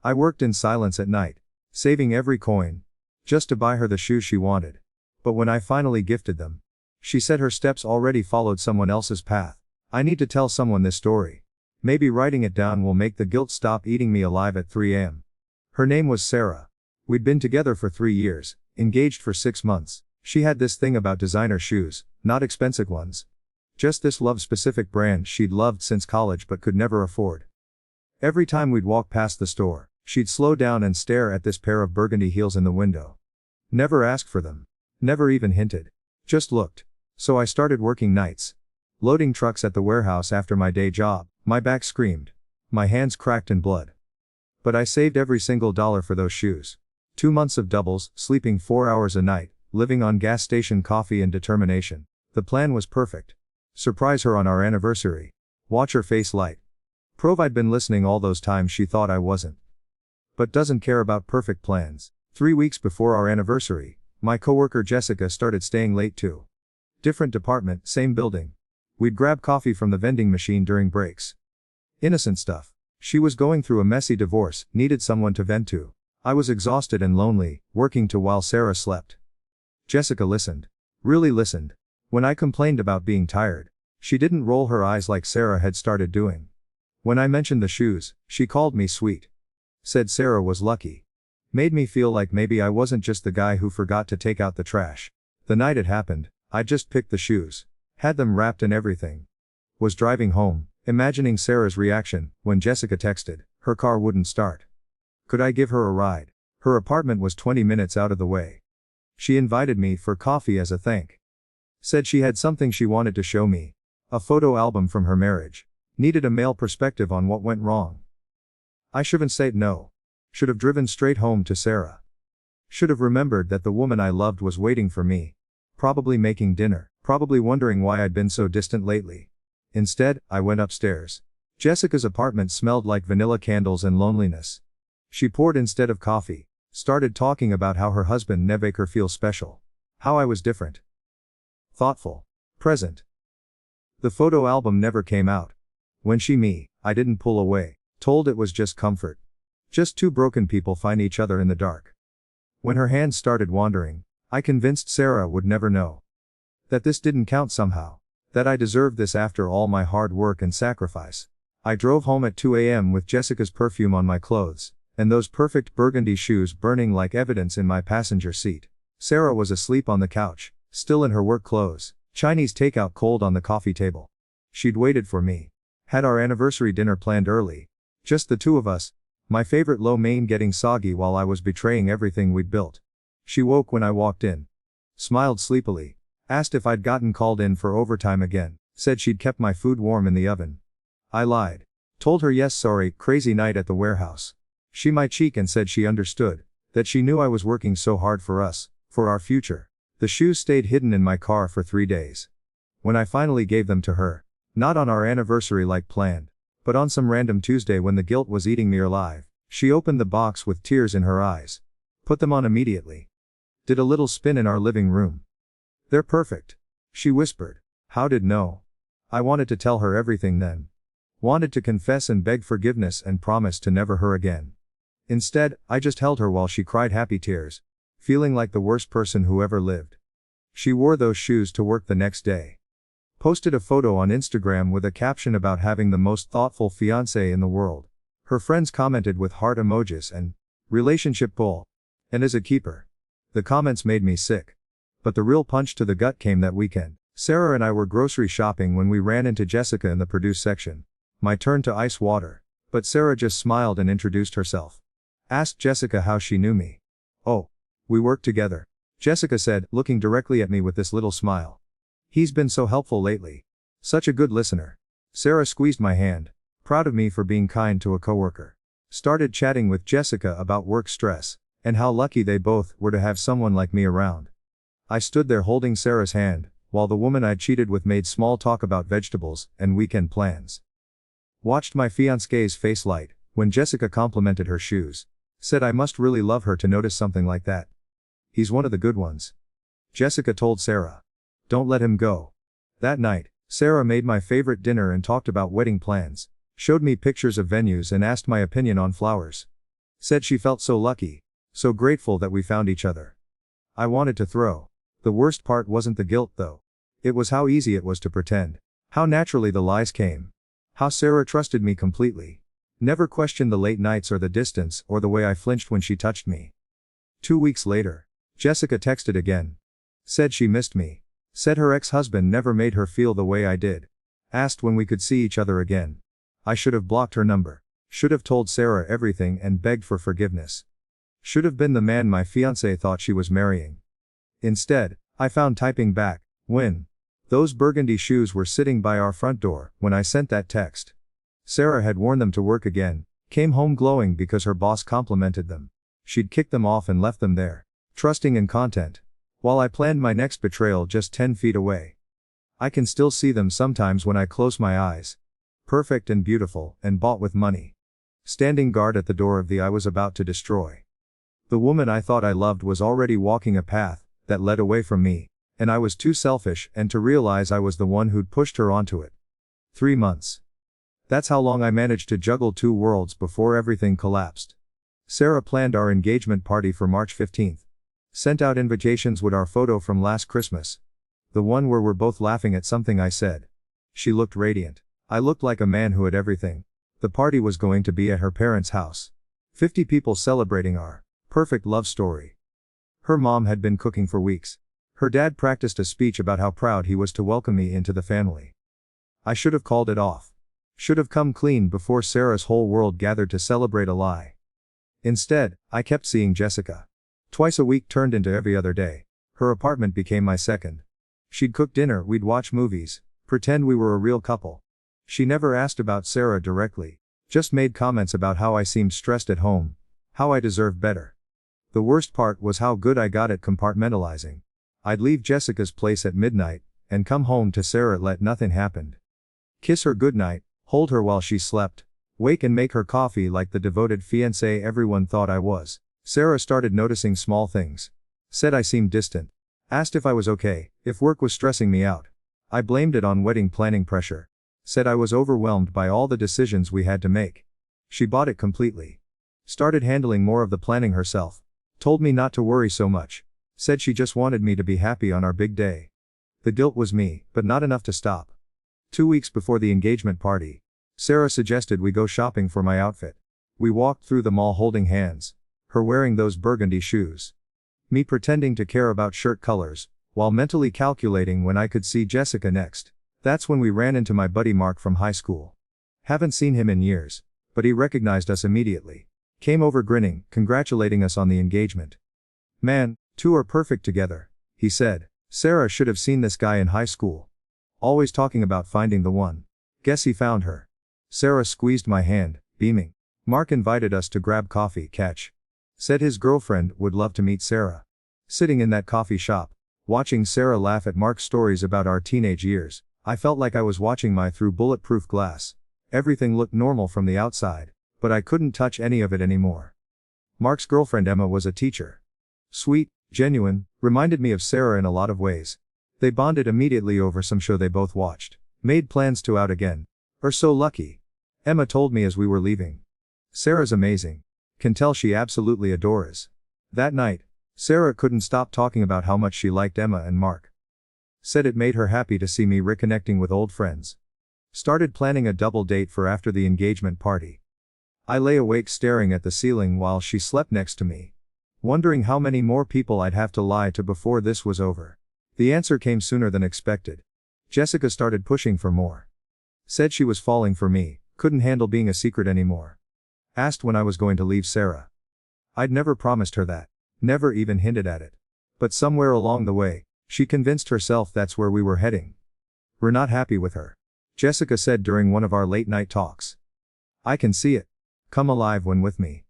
I worked in silence at night, saving every coin, just to buy her the shoes she wanted. But when I finally gifted them, she said her steps already followed someone else's path. I need to tell someone this story. Maybe writing it down will make the guilt stop eating me alive at 3 a.m. Her name was Sarah. We'd been together for 3 years, engaged for 6 months. She had this thing about designer shoes, not expensive ones. Just this love-specific brand she'd loved since college but could never afford. Every time we'd walk past the store, she'd slow down and stare at this pair of burgundy heels in the window. Never asked for them. Never even hinted. Just looked. So I started working nights. Loading trucks at the warehouse after my day job. My back screamed. My hands cracked in blood. But I saved every single dollar for those shoes. 2 months of doubles, sleeping 4 hours a night, living on gas station coffee and determination. The plan was perfect. Surprise her on our anniversary. Watch her face light. Prove I'd been listening all those times she thought I wasn't. But doesn't care about perfect plans. 3 weeks before our anniversary, my coworker Jessica started staying late too. Different department, same building. We'd grab coffee from the vending machine during breaks. Innocent stuff. She was going through a messy divorce, needed someone to vent to. I was exhausted and lonely, working till while Sarah slept. Jessica listened. Really listened. When I complained about being tired, she didn't roll her eyes like Sarah had started doing. When I mentioned the shoes, she called me sweet. Said Sarah was lucky. Made me feel like maybe I wasn't just the guy who forgot to take out the trash. The night it happened, I just picked the shoes. Had them wrapped and everything. Was driving home, imagining Sarah's reaction, when Jessica texted, her car wouldn't start. Could I give her a ride? Her apartment was 20 minutes out of the way. She invited me for coffee as a thank. Said she had something she wanted to show me. A photo album from her marriage. Needed a male perspective on what went wrong. I shouldn't said no. Should have driven straight home to Sarah. Should have remembered that the woman I loved was waiting for me. Probably making dinner. Probably wondering why I'd been so distant lately. Instead, I went upstairs. Jessica's apartment smelled like vanilla candles and loneliness. She poured instead of coffee. Started talking about how her husband never made her feel special. How I was different. Thoughtful. Present. The photo album never came out. When I didn't pull away. Told it was just comfort. Just two broken people find each other in the dark. When her hands started wandering, I convinced Sarah would never know. That this didn't count somehow. That I deserved this after all my hard work and sacrifice. I drove home at 2 a.m. with Jessica's perfume on my clothes, and those perfect burgundy shoes burning like evidence in my passenger seat. Sarah was asleep on the couch, still in her work clothes, Chinese takeout cold on the coffee table. She'd waited for me. Had our anniversary dinner planned early. Just the two of us, my favorite lo mein getting soggy while I was betraying everything we'd built. She woke when I walked in. Smiled sleepily. Asked if I'd gotten called in for overtime again. Said she'd kept my food warm in the oven. I lied. Told her yes, sorry, crazy night at the warehouse. She my cheek and said she understood. That she knew I was working so hard for us, for our future. The shoes stayed hidden in my car for 3 days. When I finally gave them to her, not on our anniversary like planned, but on some random Tuesday when the guilt was eating me alive, she opened the box with tears in her eyes. Put them on immediately. Did a little spin in our living room. They're perfect. She whispered. How did know? I wanted to tell her everything then. Wanted to confess and beg forgiveness and promise to never her again. Instead, I just held her while she cried happy tears, feeling like the worst person who ever lived. She wore those shoes to work the next day. Posted a photo on Instagram with a caption about having the most thoughtful fiancé in the world. Her friends commented with heart emojis and relationship bull. And as a keeper. The comments made me sick. But the real punch to the gut came that weekend. Sarah and I were grocery shopping when we ran into Jessica in the produce section. My turn to ice water. But Sarah just smiled and introduced herself. Asked Jessica how she knew me. Oh. We work together. Jessica said, looking directly at me with this little smile. He's been so helpful lately. Such a good listener. Sarah squeezed my hand. Proud of me for being kind to a coworker. Started chatting with Jessica about work stress, and how lucky they both were to have someone like me around. I stood there holding Sarah's hand, while the woman I'd cheated with made small talk about vegetables and weekend plans. Watched my fiancé's face light, when Jessica complimented her shoes. Said I must really love her to notice something like that. He's one of the good ones. Jessica told Sarah. Don't let him go. That night, Sarah made my favorite dinner and talked about wedding plans. Showed me pictures of venues and asked my opinion on flowers. Said she felt so lucky, so grateful that we found each other. I wanted to throw. The worst part wasn't the guilt though. It was how easy it was to pretend. How naturally the lies came. How Sarah trusted me completely. Never questioned the late nights or the distance or the way I flinched when she touched me. 2 weeks later, Jessica texted again. Said she missed me. Said her ex-husband never made her feel the way I did. Asked when we could see each other again. I should have blocked her number. Should have told Sarah everything and begged for forgiveness. Should have been the man my fiancé thought she was marrying. Instead, I found typing back, when those burgundy shoes were sitting by our front door when I sent that text. Sarah had worn them to work again, came home glowing because her boss complimented them. She'd kicked them off and left them there, trusting in content, while I planned my next betrayal just 10 feet away. I can still see them sometimes when I close my eyes. Perfect and beautiful, and bought with money. Standing guard at the door of the I was about to destroy. The woman I thought I loved was already walking a path that led away from me, and I was too selfish and to realize I was the one who'd pushed her onto it. 3 months. That's how long I managed to juggle 2 worlds before everything collapsed. Sarah planned our engagement party for March 15th. Sent out invitations with our photo from last Christmas. The one where we're both laughing at something I said. She looked radiant. I looked like a man who had everything. The party was going to be at her parents' house. 50 people celebrating our perfect love story. Her mom had been cooking for weeks. Her dad practiced a speech about how proud he was to welcome me into the family. I should have called it off. Should have come clean before Sarah's whole world gathered to celebrate a lie. Instead, I kept seeing Jessica. Twice a week turned into every other day. Her apartment became my second. She'd cook dinner, we'd watch movies, pretend we were a real couple. She never asked about Sarah directly, just made comments about how I seemed stressed at home, how I deserved better. The worst part was how good I got at compartmentalizing. I'd leave Jessica's place at midnight, and come home to Sarah, let nothing happen. Kiss her goodnight, hold her while she slept, wake and make her coffee like the devoted fiancé everyone thought I was. Sarah started noticing small things. Said I seemed distant. Asked if I was okay, if work was stressing me out. I blamed it on wedding planning pressure. Said I was overwhelmed by all the decisions we had to make. She bought it completely. Started handling more of the planning herself. Told me not to worry so much. Said she just wanted me to be happy on our big day. The guilt was me, but not enough to stop. 2 weeks before the engagement party, Sarah suggested we go shopping for my outfit. We walked through the mall holding hands. Her wearing those burgundy shoes. Me pretending to care about shirt colors, while mentally calculating when I could see Jessica next. That's when we ran into my buddy Mark from high school. Haven't seen him in years, but he recognized us immediately. Came over grinning, congratulating us on the engagement. Man, 2 are perfect together, he said. Sarah should have seen this guy in high school. Always talking about finding the one. Guess he found her. Sarah squeezed my hand, beaming. Mark invited us to grab coffee, catch. Said his girlfriend would love to meet Sarah. Sitting in that coffee shop, watching Sarah laugh at Mark's stories about our teenage years, I felt like I was watching my through bulletproof glass. Everything looked normal from the outside, but I couldn't touch any of it anymore. Mark's girlfriend Emma was a teacher. Sweet, genuine, reminded me of Sarah in a lot of ways. They bonded immediately over some show they both watched. Made plans to out again. Are so lucky. Emma told me as we were leaving. Sarah's amazing. Can tell she absolutely adores. That night, Sarah couldn't stop talking about how much she liked Emma and Mark. Said it made her happy to see me reconnecting with old friends. Started planning a double date for after the engagement party. I lay awake staring at the ceiling while she slept next to me. Wondering how many more people I'd have to lie to before this was over. The answer came sooner than expected. Jessica started pushing for more. Said she was falling for me, couldn't handle being a secret anymore. Asked when I was going to leave Sarah. I'd never promised her that. Never even hinted at it. But somewhere along the way, she convinced herself that's where we were heading. We're not happy with her. Jessica said during one of our late night talks. I can see it. Come alive when with me.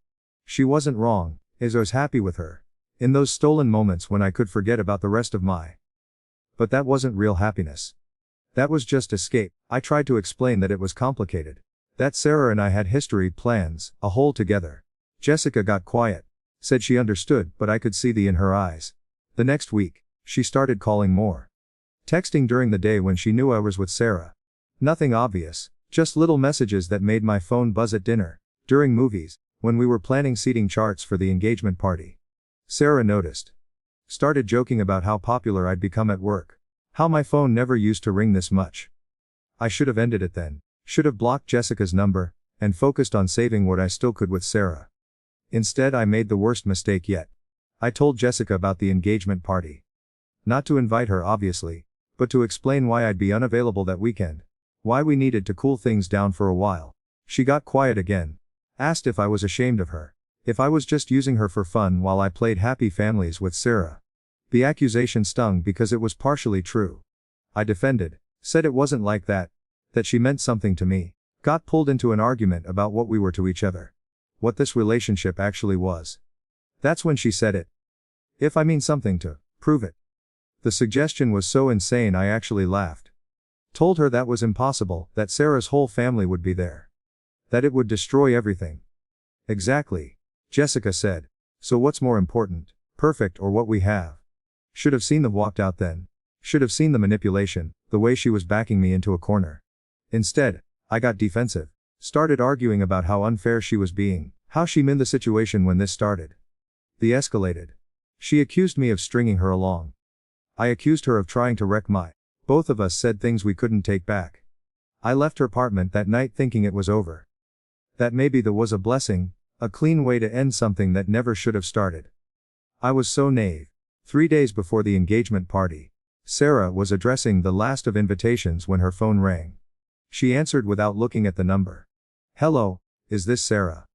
She wasn't wrong, as I was happy with her. In those stolen moments when I could forget about the rest of my. But that wasn't real happiness. That was just escape. I tried to explain that it was complicated. That Sarah and I had history, plans, a whole together. Jessica got quiet. Said she understood, but I could see the in her eyes. The next week, she started calling more. Texting during the day when she knew I was with Sarah. Nothing obvious, just little messages that made my phone buzz at dinner, during movies, When we were planning seating charts for the engagement party. Sarah noticed. Started joking about how popular I'd become at work. How my phone never used to ring this much. I should have ended it then. Should have blocked Jessica's number, and focused on saving what I still could with Sarah. Instead, I made the worst mistake yet. I told Jessica about the engagement party. Not to invite her, obviously, but to explain why I'd be unavailable that weekend. Why we needed to cool things down for a while. She got quiet again. Asked if I was ashamed of her. If I was just using her for fun while I played happy families with Sarah. The accusation stung because it was partially true. I defended, said it wasn't like that, that she meant something to me. Got pulled into an argument about what we were to each other. What this relationship actually was. That's when she said it. If I mean something to, prove it. The suggestion was so insane I actually laughed. Told her that was impossible, that Sarah's whole family would be there. That it would destroy everything. Exactly. Jessica said. So what's more important, perfect or what we have? Should have seen the walked out then. Should have seen the manipulation, the way she was backing me into a corner. Instead, I got defensive. Started arguing about how unfair she was being, how she meant the situation when this started. The escalated. She accused me of stringing her along. I accused her of trying to wreck my. Both of us said things we couldn't take back. I left her apartment that night thinking it was over. That maybe there was a blessing, a clean way to end something that never should have started. I was so naive. 3 days before the engagement party, Sarah was addressing the last of invitations when her phone rang. She answered without looking at the number. Hello, is this Sarah?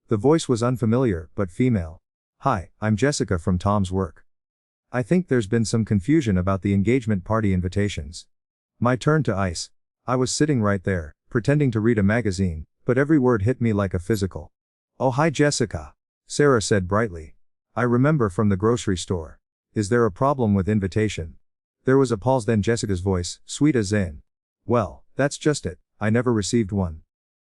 The voice was unfamiliar, but female. Hi, I'm Jessica from Tom's work. I think there's been some confusion about the engagement party invitations. My turn to ice. I was sitting right there, pretending to read a magazine, but every word hit me like a physical. Oh hi Jessica. Sarah said brightly. I remember from the grocery store. Is there a problem with invitation? There was a pause, then Jessica's voice, sweet as in. Well, that's just it, I never received one.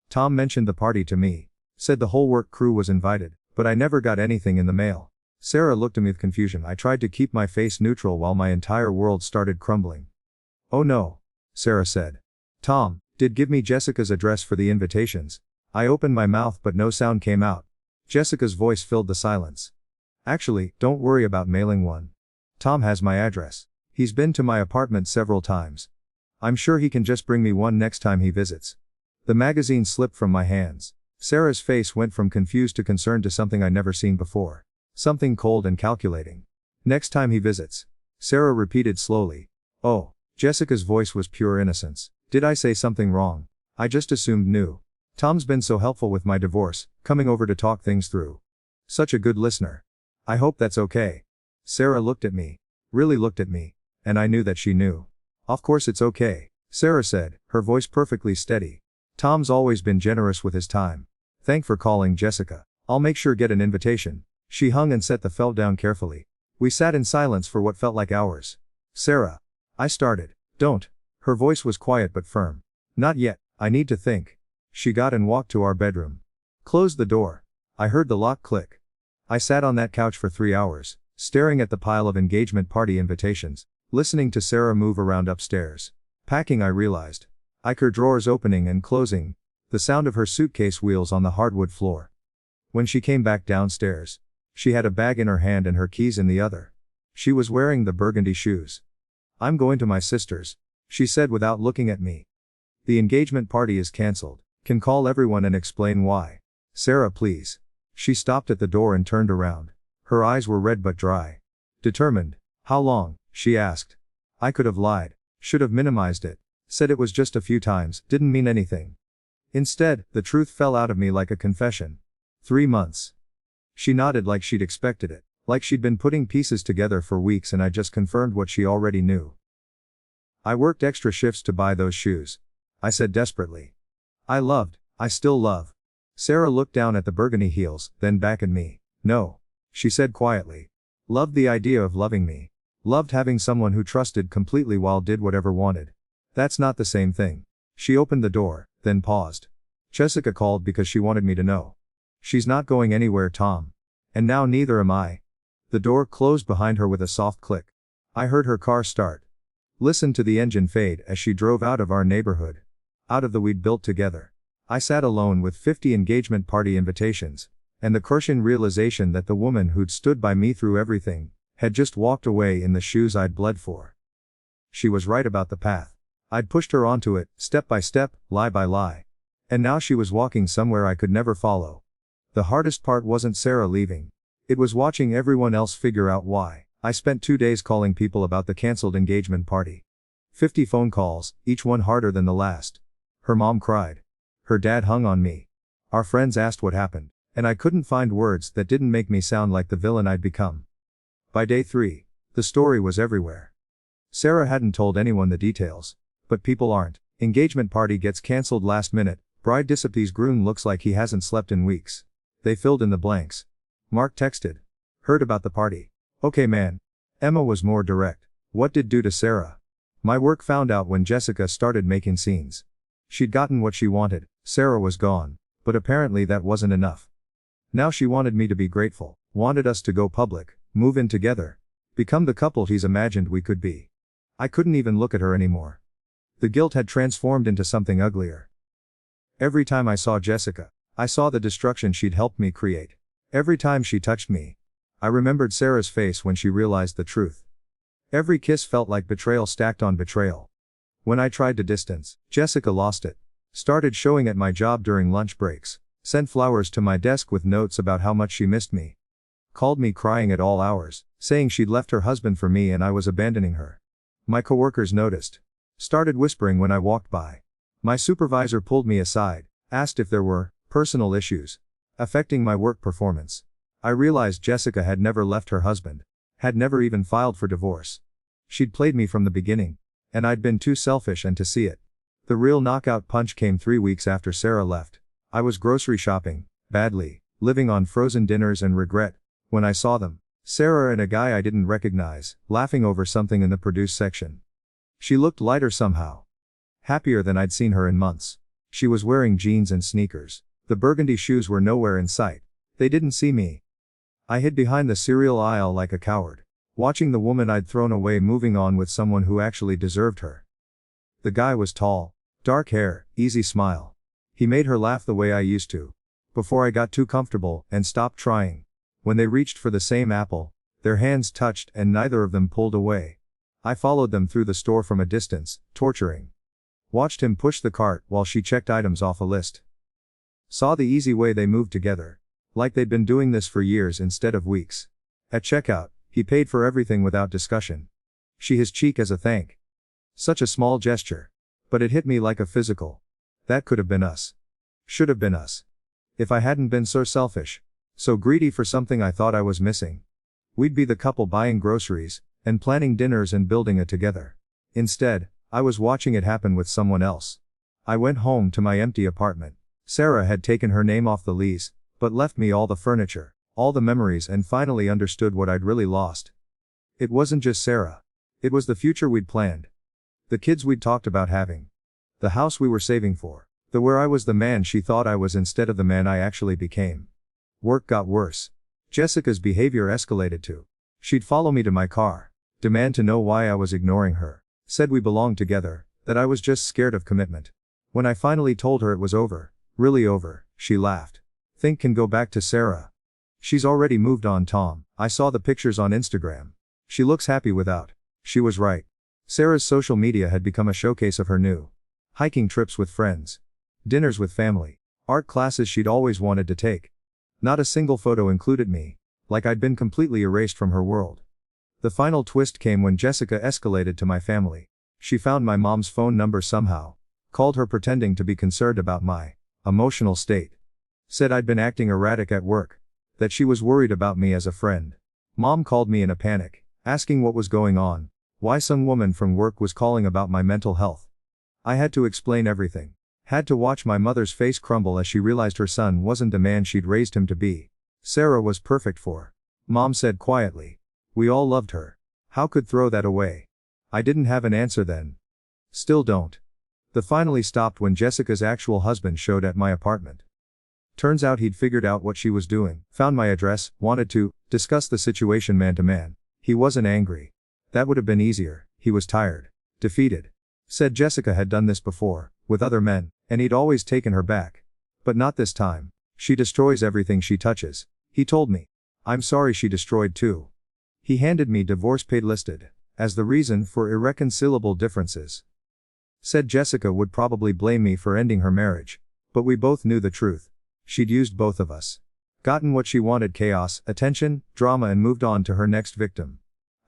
Tom mentioned the party to me. Said the whole work crew was invited, but I never got anything in the mail. Sarah looked at me with confusion. I tried to keep my face neutral while my entire world started crumbling. Oh no, Sarah said. Tom did give me Jessica's address for the invitations. I opened my mouth but no sound came out. Jessica's voice filled the silence. Actually, don't worry about mailing one. Tom has my address. He's been to my apartment several times. I'm sure he can just bring me one next time he visits. The magazine slipped from my hands. Sarah's face went from confused to concerned to something I'd never seen before. Something cold and calculating. Next time he visits. Sarah repeated slowly. Oh, Jessica's voice was pure innocence. Did I say something wrong? I just assumed knew. Tom's been so helpful with my divorce, coming over to talk things through. Such a good listener. I hope that's okay. Sarah looked at me. Really looked at me. And I knew that she knew. Of course it's okay, Sarah said, her voice perfectly steady. Tom's always been generous with his time. Thank for calling, Jessica. I'll make sure get an invitation. She hung and set the phone down carefully. We sat in silence for what felt like hours. Sarah. I started. Don't. Her voice was quiet but firm. Not yet, I need to think. She got and walked to our bedroom. Closed the door. I heard the lock click. I sat on that couch for 3 hours, staring at the pile of engagement party invitations, listening to Sarah move around upstairs. Packing, I realized. Her drawers opening and closing, the sound of her suitcase wheels on the hardwood floor. When she came back downstairs, she had a bag in her hand and her keys in the other. She was wearing the burgundy shoes. I'm going to my sister's, she said without looking at me. The engagement party is cancelled. Can call everyone and explain why. Sarah, please. She stopped at the door and turned around. Her eyes were red but dry. Determined. How long? She asked. I could have lied. Should have minimized it. Said it was just a few times, didn't mean anything. Instead, the truth fell out of me like a confession. 3 months. She nodded like she'd expected it, like she'd been putting pieces together for weeks and I just confirmed what she already knew. I worked extra shifts to buy those shoes. I said desperately. I still love. Sarah looked down at the burgundy heels, then back at me. No. She said quietly. Loved the idea of loving me. Loved having someone who trusted completely while did whatever wanted. That's not the same thing. She opened the door, then paused. Jessica called because she wanted me to know. She's not going anywhere, Tom. And now neither am I. The door closed behind her with a soft click. I heard her car start. Listened to the engine fade as she drove out of our neighborhood. Out of the we'd built together. I sat alone with 50 engagement party invitations, and the crushing realization that the woman who'd stood by me through everything had just walked away in the shoes I'd bled for. She was right about the path. I'd pushed her onto it, step by step, lie by lie. And now she was walking somewhere I could never follow. The hardest part wasn't Sarah leaving. It was watching everyone else figure out why. I spent 2 days calling people about the cancelled engagement party. 50 phone calls, each one harder than the last. Her mom cried. Her dad hung on me. Our friends asked what happened, and I couldn't find words that didn't make me sound like the villain I'd become. By day 3, the story was everywhere. Sarah hadn't told anyone the details, but people aren't. Engagement party gets cancelled last minute, bride disappears, groom looks like he hasn't slept in weeks. They filled in the blanks. Mark texted. Heard about the party. Okay man. Emma was more direct. What did do to Sarah? My work found out when Jessica started making scenes. She'd gotten what she wanted, Sarah was gone, but apparently that wasn't enough. Now she wanted me to be grateful, wanted us to go public, move in together, become the couple he's imagined we could be. I couldn't even look at her anymore. The guilt had transformed into something uglier. Every time I saw Jessica, I saw the destruction she'd helped me create. Every time she touched me, I remembered Sarah's face when she realized the truth. Every kiss felt like betrayal stacked on betrayal. When I tried to distance, Jessica lost it. Started showing at my job during lunch breaks, sent flowers to my desk with notes about how much she missed me. Called me crying at all hours, saying she'd left her husband for me and I was abandoning her. My coworkers noticed. Started whispering when I walked by. My supervisor pulled me aside, asked if there were personal issues affecting my work performance. I realized Jessica had never left her husband, had never even filed for divorce. She'd played me from the beginning, and I'd been too selfish and to see it. The real knockout punch came 3 weeks after Sarah left. I was grocery shopping, badly, living on frozen dinners and regret, when I saw them, Sarah and a guy I didn't recognize, laughing over something in the produce section. She looked lighter somehow. Happier than I'd seen her in months. She was wearing jeans and sneakers. The burgundy shoes were nowhere in sight. They didn't see me. I hid behind the cereal aisle like a coward, watching the woman I'd thrown away moving on with someone who actually deserved her. The guy was tall, dark hair, easy smile. He made her laugh the way I used to. Before I got too comfortable and stopped trying. When they reached for the same apple, their hands touched and neither of them pulled away. I followed them through the store from a distance, torturing. Watched him push the cart while she checked items off a list. Saw the easy way they moved together. Like they'd been doing this for years instead of weeks. At checkout, he paid for everything without discussion. She his cheek as a thank. Such a small gesture. But it hit me like a physical. That could have been us. Should have been us. If I hadn't been so selfish. So greedy for something I thought I was missing. We'd be the couple buying groceries, and planning dinners and building it together. Instead, I was watching it happen with someone else. I went home to my empty apartment. Sarah had taken her name off the lease, but left me all the furniture, all the memories, and finally understood what I'd really lost. It wasn't just Sarah. It was the future we'd planned. The kids we'd talked about having. The house we were saving for. The where I was the man she thought I was instead of the man I actually became. Work got worse. Jessica's behavior escalated too. She'd follow me to my car, demand to know why I was ignoring her, said we belonged together, that I was just scared of commitment. When I finally told her it was over, really over, she laughed. Think can go back to Sarah. She's already moved on, Tom. I saw the pictures on Instagram. She looks happy without. She was right. Sarah's social media had become a showcase of her new hiking trips with friends, dinners with family, art classes she'd always wanted to take. Not a single photo included me, like I'd been completely erased from her world. The final twist came when Jessica escalated to my family. She found my mom's phone number somehow, called her pretending to be concerned about my emotional state. Said I'd been acting erratic at work, that she was worried about me as a friend. Mom called me in a panic, asking what was going on, why some woman from work was calling about my mental health. I had to explain everything. Had to watch my mother's face crumble as she realized her son wasn't the man she'd raised him to be. Sarah was perfect for. Mom said quietly. We all loved her. How could throw that away? I didn't have an answer then. Still don't. The finally stopped when Jessica's actual husband showed at my apartment. Turns out he'd figured out what she was doing, found my address, wanted to discuss the situation man to man. He wasn't angry. That would have been easier. He was tired. Defeated. Said Jessica had done this before, with other men, and he'd always taken her back. But not this time. She destroys everything she touches, he told me. I'm sorry she destroyed too. He handed me divorce paid listed, as the reason for irreconcilable differences. Said Jessica would probably blame me for ending her marriage. But we both knew the truth. She'd used both of us. Gotten what she wanted: chaos, attention, drama, and moved on to her next victim.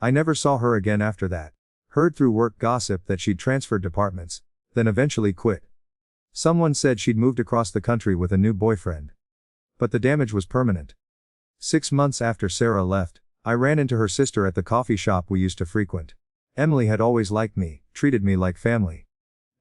I never saw her again after that. Heard through work gossip that she'd transferred departments, then eventually quit. Someone said she'd moved across the country with a new boyfriend. But the damage was permanent. 6 months after Sarah left, I ran into her sister at the coffee shop we used to frequent. Emily had always liked me, treated me like family.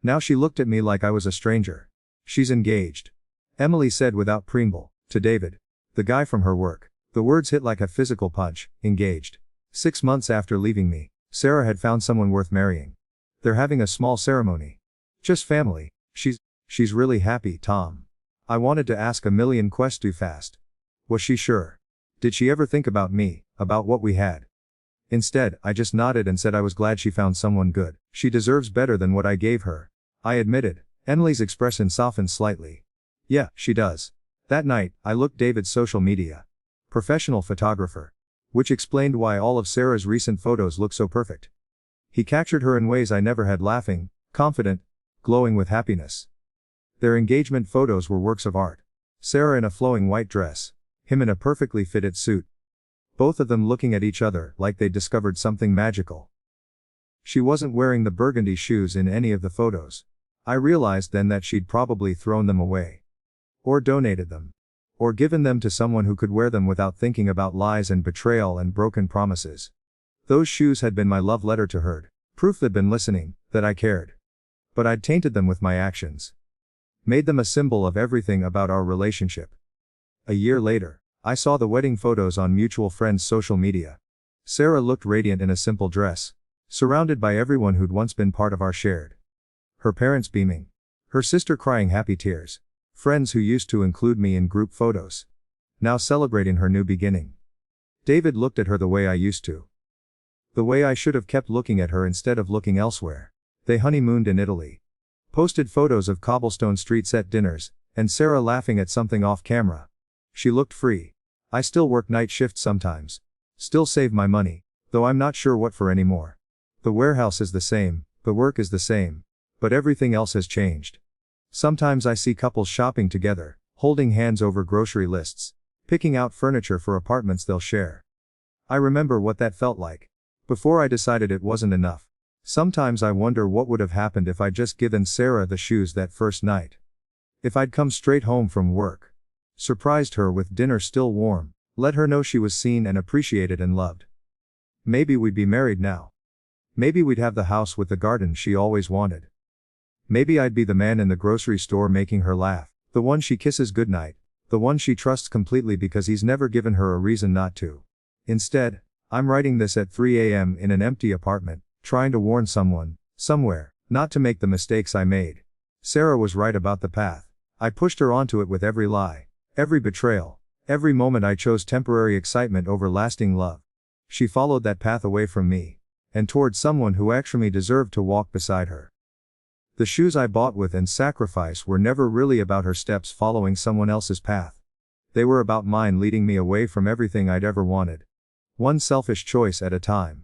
Now she looked at me like I was a stranger. She's engaged. Emily said without preamble, to David, the guy from her work. The words hit like a physical punch. Engaged. 6 months after leaving me, Sarah had found someone worth marrying. They're having a small ceremony. Just family. She's really happy, Tom. I wanted to ask a million questions too fast. Was she sure? Did she ever think about me, about what we had? Instead, I just nodded and said I was glad she found someone good. She deserves better than what I gave her, I admitted. Emily's expression softened slightly. Yeah, she does. That night, I looked David's social media. Professional photographer. Which explained why all of Sarah's recent photos look so perfect. He captured her in ways I never had: laughing, confident, glowing with happiness. Their engagement photos were works of art. Sarah in a flowing white dress, him in a perfectly fitted suit. Both of them looking at each other like they'd discovered something magical. She wasn't wearing the burgundy shoes in any of the photos. I realized then that she'd probably thrown them away. Or donated them. Or given them to someone who could wear them without thinking about lies and betrayal and broken promises. Those shoes had been my love letter to her, proof they'd been listening, that I cared. But I'd tainted them with my actions. Made them a symbol of everything about our relationship. A year later, I saw the wedding photos on mutual friends' social media. Sarah looked radiant in a simple dress, surrounded by everyone who'd once been part of our shared. Her parents beaming. Her sister crying happy tears. Friends who used to include me in group photos. Now celebrating her new beginning. David looked at her the way I used to. The way I should have kept looking at her instead of looking elsewhere. They honeymooned in Italy. Posted photos of cobblestone streets at dinners, and Sarah laughing at something off camera. She looked free. I still work night shifts sometimes. Still save my money, though I'm not sure what for anymore. The warehouse is the same, the work is the same, but everything else has changed. Sometimes I see couples shopping together, holding hands over grocery lists, picking out furniture for apartments they'll share. I remember what that felt like. Before I decided it wasn't enough. Sometimes I wonder what would have happened if I'd just given Sarah the shoes that first night. If I'd come straight home from work. Surprised her with dinner still warm, let her know she was seen and appreciated and loved. Maybe we'd be married now. Maybe we'd have the house with the garden she always wanted. Maybe I'd be the man in the grocery store making her laugh, the one she kisses goodnight, the one she trusts completely because he's never given her a reason not to. Instead, I'm writing this at 3 a.m. in an empty apartment, trying to warn someone, somewhere, not to make the mistakes I made. Sarah was right about the path. I pushed her onto it with every lie, every betrayal, every moment I chose temporary excitement over lasting love. She followed that path away from me, and towards someone who actually deserved to walk beside her. The shoes I bought with and sacrifice were never really about her steps following someone else's path. They were about mine leading me away from everything I'd ever wanted. One selfish choice at a time.